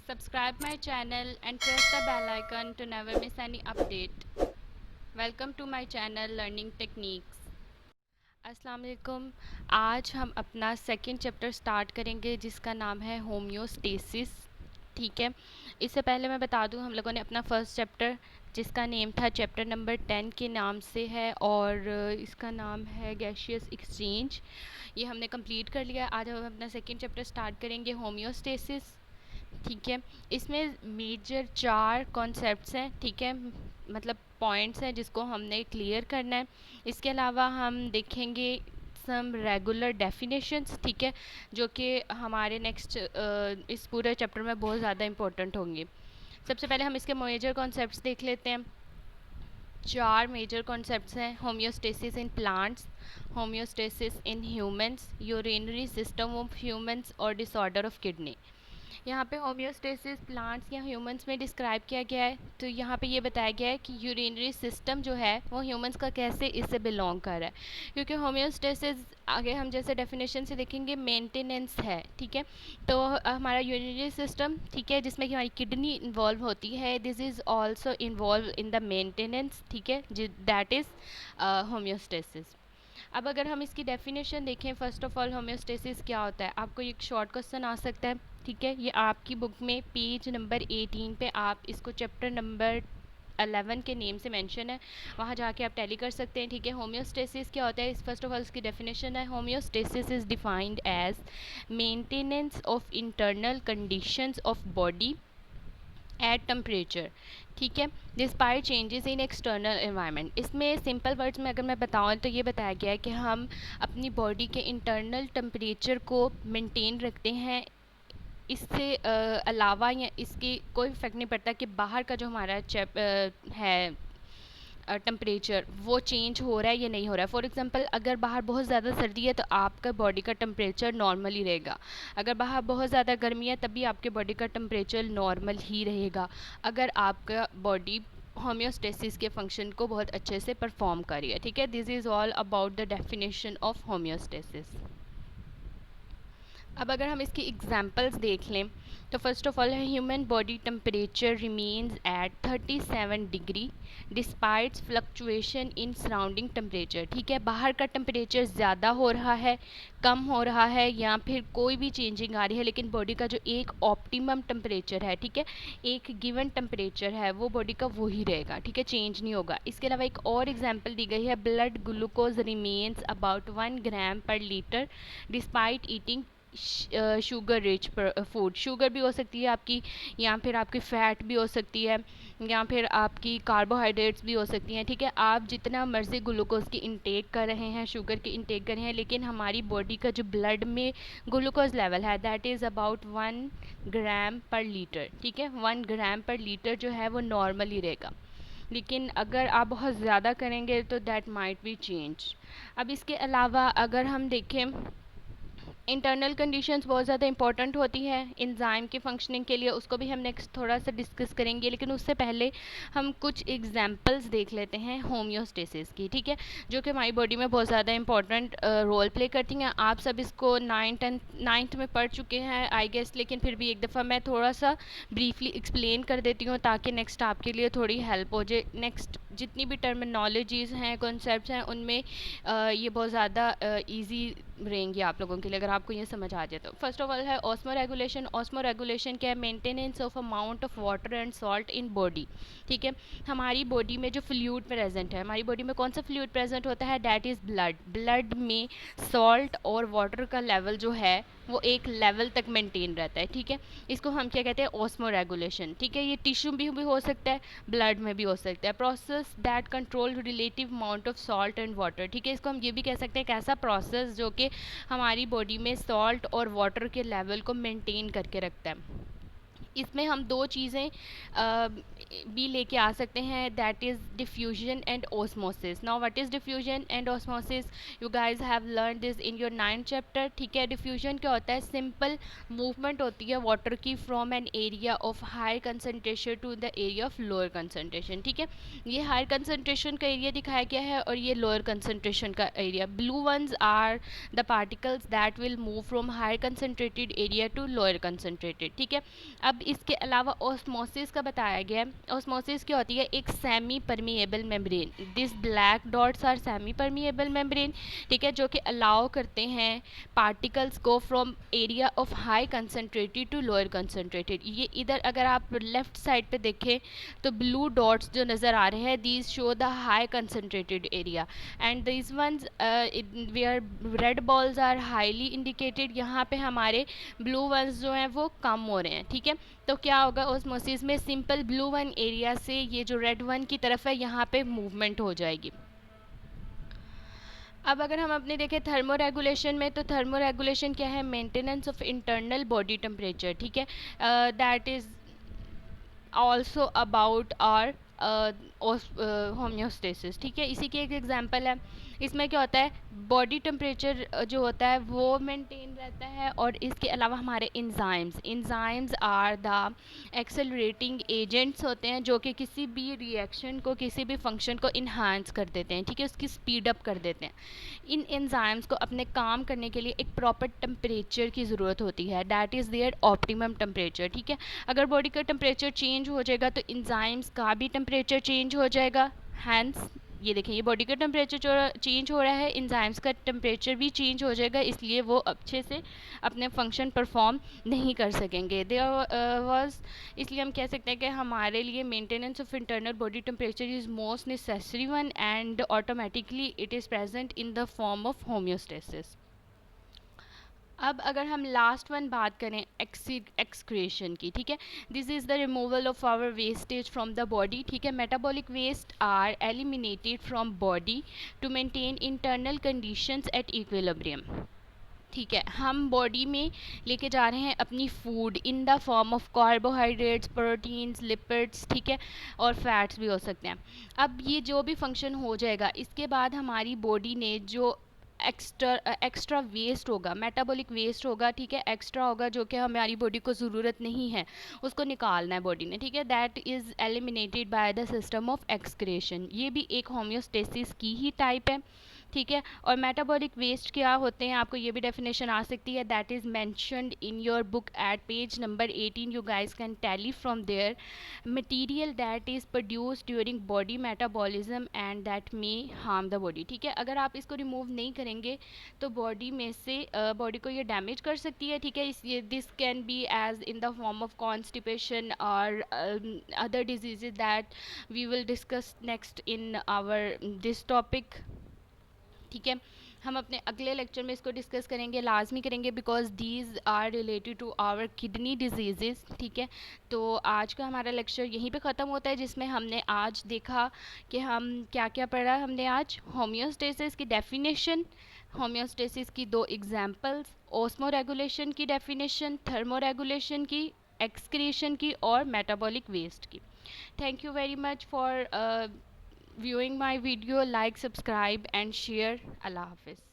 Subscribe my channel and press the bell icon to never miss any update. Welcome to my channel Learning Techniques. अस्सलाम वालेकुम। आज हम अपना second chapter start करेंगे जिसका नाम है होम्योस्टेसिस। ठीक है, इससे पहले मैं बता दूं हम लोगों ने अपना फर्स्ट चैप्टर जिसका नेम था चैप्टर नंबर 10 के नाम से है और इसका नाम है गैशियस एक्सचेंज, ये हमने कंप्लीट कर लिया। आज हम अपना सेकंड चैप्टर स्टार्ट करेंगे होम्योस्टेसिस। ठीक है, इसमें मेजर 4 कॉन्सेप्ट्स हैं। ठीक है, मतलब पॉइंट्स हैं जिसको हमने क्लियर करना है। इसके अलावा हम देखेंगे सम रेगुलर डेफिनेशंस। ठीक है, जो कि हमारे नेक्स्ट इस पूरे चैप्टर में बहुत ज़्यादा इंपॉर्टेंट होंगे। सबसे पहले हम इसके मेजर कॉन्सेप्ट्स देख लेते हैं। 4 मेजर कॉन्सेप्ट्स हैं: homeostasis in plants, homeostasis in humans, urinary system of humans और डिसऑर्डर ऑफ किडनी। यहाँ पे होम्योस्टेसिस प्लांट्स या ह्यूमंस में डिस्क्राइब किया गया है। तो यहाँ पे ये बताया गया है कि यूरिनरी सिस्टम जो है वो ह्यूमंस का कैसे इससे बिलोंग कर रहा है, क्योंकि होम्योस्टेसिस आगे हम जैसे डेफिनेशन से देखेंगे मेंटेनेंस है। ठीक है, तो हमारा यूरिनरी सिस्टम, ठीक है, जिसमें कि हमारी किडनी इन्वॉल्व होती है, this is also involve in the maintenance. ठीक है, दैट इज़ होम्योस्टेसिस। अब अगर हम इसकी डेफिनेशन देखें, फ़र्स्ट ऑफ ऑल होम्योस्टेसिस क्या होता है, आपको एक शॉर्ट क्वेश्चन आ सकता है। ठीक है, ये आपकी बुक में पेज नंबर 18 पे आप इसको चैप्टर नंबर 11 के नेम से मेंशन है, वहाँ जाके आप टैली कर सकते हैं। ठीक है, होम्योस्टेसिस क्या होता है, इस फर्स्ट ऑफ ऑल इसकी डेफिनेशन है: homeostasis is defined as maintenance of internal conditions of body at temperature. ठीक है, despite changes in external environment. इसमें सिंपल वर्ड्स में अगर मैं बताऊँ तो ये बताया गया है कि हम अपनी बॉडी के इंटरनल टेम्परेचर को मेंटेन रखते हैं। इससे अलावा या इसकी कोई इफेक्ट नहीं पड़ता कि बाहर का जो हमारा है टेम्परेचर वो चेंज हो रहा है या नहीं हो रहा है। फॉर एग्जांपल, अगर बाहर बहुत ज़्यादा सर्दी है तो आपका बॉडी का टेम्परेचर नॉर्मल ही रहेगा। अगर बाहर बहुत ज़्यादा गर्मी है तब भी आपके बॉडी का टेम्परेचर नॉर्मल ही रहेगा, अगर आपका बॉडी होम्योस्टेसिस के फंक्शन को बहुत अच्छे से परफॉर्म कर रही है। ठीक है, this is all about the definition of homeostasis. अब अगर हम इसकी एग्जांपल्स देख लें तो first of all human body temperature remains at 37 degree despite fluctuation in surrounding temperature. ठीक है, बाहर का टेम्परेचर ज़्यादा हो रहा है, कम हो रहा है या फिर कोई भी चेंजिंग आ रही है, लेकिन बॉडी का जो एक ऑप्टिमम टेम्परेचर है, ठीक है, एक गिवन टेम्परेचर है, वो बॉडी का वही रहेगा। ठीक है, चेंज नहीं होगा। इसके अलावा एक और एग्जांपल दी गई है: ब्लड ग्लूकोज रिमेन्स अबाउट 1 ग्राम पर litre despite eating sugar rich food. Sugar भी हो सकती है आपकी, या फिर आपकी फ़ैट भी हो सकती है, या फिर आपकी कार्बोहाइड्रेट्स भी हो सकती हैं। ठीक है, आप जितना मर्ज़ी ग्लूकोज की इंटेक कर रहे हैं, शुगर की इंटेक कर रहे हैं, लेकिन हमारी बॉडी का जो ब्लड में ग्लूकोज लेवल है दैट इज़ अबाउट 1 ग्राम पर लीटर। ठीक है, 1 ग्राम पर लीटर जो है वो नॉर्मल ही रहेगा, लेकिन अगर आप बहुत ज़्यादा करेंगे तो दैट माइट बी चेंज। अब इसके अलावा अगर हम देखें, इंटरनल कंडीशंस बहुत ज़्यादा इंपॉर्टेंट होती है एंजाइम की फंक्शनिंग के लिए, उसको भी हम नेक्स्ट थोड़ा सा डिस्कस करेंगे, लेकिन उससे पहले हम कुछ एग्जांपल्स देख लेते हैं होम्योस्टेसिस की। ठीक है, जो कि हमारी बॉडी में बहुत ज़्यादा इंपॉर्टेंट रोल प्ले करती हैं। आप सब इसको 9th में पढ़ चुके हैं आई गेस, लेकिन फिर भी एक दफ़ा मैं थोड़ा सा ब्रीफली एक्सप्लेन कर देती हूँ ताकि नेक्स्ट आपके लिए थोड़ी हेल्प हो जाए। नेक्स्ट जितनी भी टर्मिनोलॉजीज़ हैं, कॉन्सेप्ट्स हैं, उनमें ये बहुत ज़्यादा ईजी रहेंगी आप लोगों के लिए अगर आपको ये समझ आ जाए तो। फर्स्ट ऑफ ऑल है ऑस्मो रेगुलेशन। ऑस्मो रेगुलेशन क्या है? Maintenance of amount of water and salt in body. ठीक है, हमारी बॉडी में जो फ्लूइड प्रेजेंट है, हमारी बॉडी में कौन सा फ्लूइड प्रेजेंट होता है? That is blood. ब्लड में सॉल्ट और वाटर का लेवल जो है वो एक लेवल तक मेंटेन रहता है। ठीक है, इसको हम क्या कहते हैं? Osmo regulation. ठीक है, ये टिश्यू भी हो सकता है, ब्लड में भी हो सकता है। Process that control relative amount of salt and water. ठीक है, इसको हम ये भी कह सकते हैं एक ऐसा प्रोसेस जो कि हमारी बॉडी में सॉल्ट और वाटर के लेवल को मेंटेन करके रखता है। इसमें हम दो चीज़ें भी लेके आ सकते हैं, that is diffusion and osmosis. Now what is diffusion and osmosis? You guys have learn this in your 9th chapter. ठीक है, डिफ्यूजन क्या होता है? सिंपल मूवमेंट होती है वाटर की from an area of high concentration to the area of lower concentration. ठीक है, ये हाई कंसनट्रेशन का एरिया दिखाया गया है और ये लोअर कंसनट्रेशन का area. Blue ones are the particles that will move from high concentrated area to lower concentrated. ठीक है, अब इसके अलावा ऑस्मोसिस का बताया गया है। ऑस्मोसिस क्या होती है? एक semi permeable membrane, this black dots are semi permeable membrane, ठीक है, जो कि अलाउ करते हैं पार्टिकल्स को from area of high concentrated to lower concentrated. ये इधर अगर आप लेफ्ट साइड पे देखें तो ब्लू डॉट्स जो नज़र आ रहे हैं, these show the high concentrated area, and these ones where red balls are highly indicated, यहाँ पे हमारे ब्लू वंस जो हैं वो कम हो रहे हैं, ठीक है। तो क्या होगा ऑस्मोसिस में? सिंपल ब्लू वन एरिया से ये जो रेड वन की तरफ है यहाँ पे मूवमेंट हो जाएगी। अब अगर हम अपने देखें थर्मो रेगुलेशन में, तो थर्मो रेगुलेशन क्या है? Maintenance of internal body temperature, ठीक है, that is also about our homeostasis, ठीक है। इसी की एक एग्जांपल है, इसमें क्या होता है? बॉडी टेम्परेचर जो होता है वो मेंटेन रहता है, और इसके अलावा हमारे enzymes are the accelerating agents होते हैं जो कि किसी भी रिएक्शन को, किसी भी फंक्शन को इन्हांस कर देते हैं, ठीक है, उसकी स्पीड अप कर देते हैं। इन एंजाइम्स को अपने काम करने के लिए एक प्रॉपर टेम्परेचर की ज़रूरत होती है, that is their optimum temperature, ठीक है। अगर बॉडी का टेम्परेचर चेंज हो जाएगा तो एंजाइम्स का भी टेम्परेचर चेंज हो जाएगा, हैंस ये देखें, ये बॉडी का टेम्परेचर जो चेंज हो रहा है, एंजाइम्स का टेम्परेचर भी चेंज हो जाएगा, इसलिए वो अच्छे से अपने फंक्शन परफॉर्म नहीं कर सकेंगे। देयर वाज, इसलिए हम कह सकते हैं कि हमारे लिए maintenance of internal body temperature is most necessary one, and automatically it is present in the form of homeostasis. अब अगर हम लास्ट वन बात करें एक्सक्रीशन की, ठीक है, this is the removal of our wastage from the body, ठीक है। Metabolic waste are eliminated from body to maintain internal conditions at equilibrium, ठीक है। हम बॉडी में लेके जा रहे हैं अपनी food in the form of carbohydrates, proteins, lipids, ठीक है, और फैट्स भी हो सकते हैं। अब ये जो भी फंक्शन हो जाएगा, इसके बाद हमारी बॉडी ने जो एक्स्ट्रा वेस्ट होगा, मेटाबॉलिक वेस्ट होगा, ठीक है, एक्स्ट्रा होगा जो कि हमारी बॉडी को ज़रूरत नहीं है, उसको निकालना है बॉडी ने, ठीक है, that is eliminated by the system of excretion. ये भी एक होम्योस्टेसिस की ही टाइप है, ठीक है। और मेटाबॉलिक वेस्ट क्या होते हैं, आपको ये भी डेफिनेशन आ सकती है, that is mentioned in your book at page number 18, you guys can tally from there, material that is produce during body metabolism and that may harm the body, ठीक है। अगर आप इसको रिमूव नहीं करेंगे तो बॉडी में से बॉडी को ये डैमेज कर सकती है, ठीक है। इस this can be as in the form of constipation और other diseases that we will discuss next in our this topic, ठीक है। हम अपने अगले लेक्चर में इसको डिस्कस करेंगे, लाजमी करेंगे, because these are related to our kidney disease, ठीक है। तो आज का हमारा लेक्चर यहीं पे ख़त्म होता है, जिसमें हमने आज देखा कि हम क्या क्या पढ़ा। हमने आज होम्योस्टेसिस की डेफिनेशन, होम्योस्टेसिस की 2 एग्जांपल्स, ऑस्मो रेगुलेशन की डेफिनेशन, थर्मो रेगुलेशन की, एक्सक्रीशन की और मेटाबॉलिक वेस्ट की। Thank you very much for viewing my video. Like, subscribe and share. Allah Hafiz.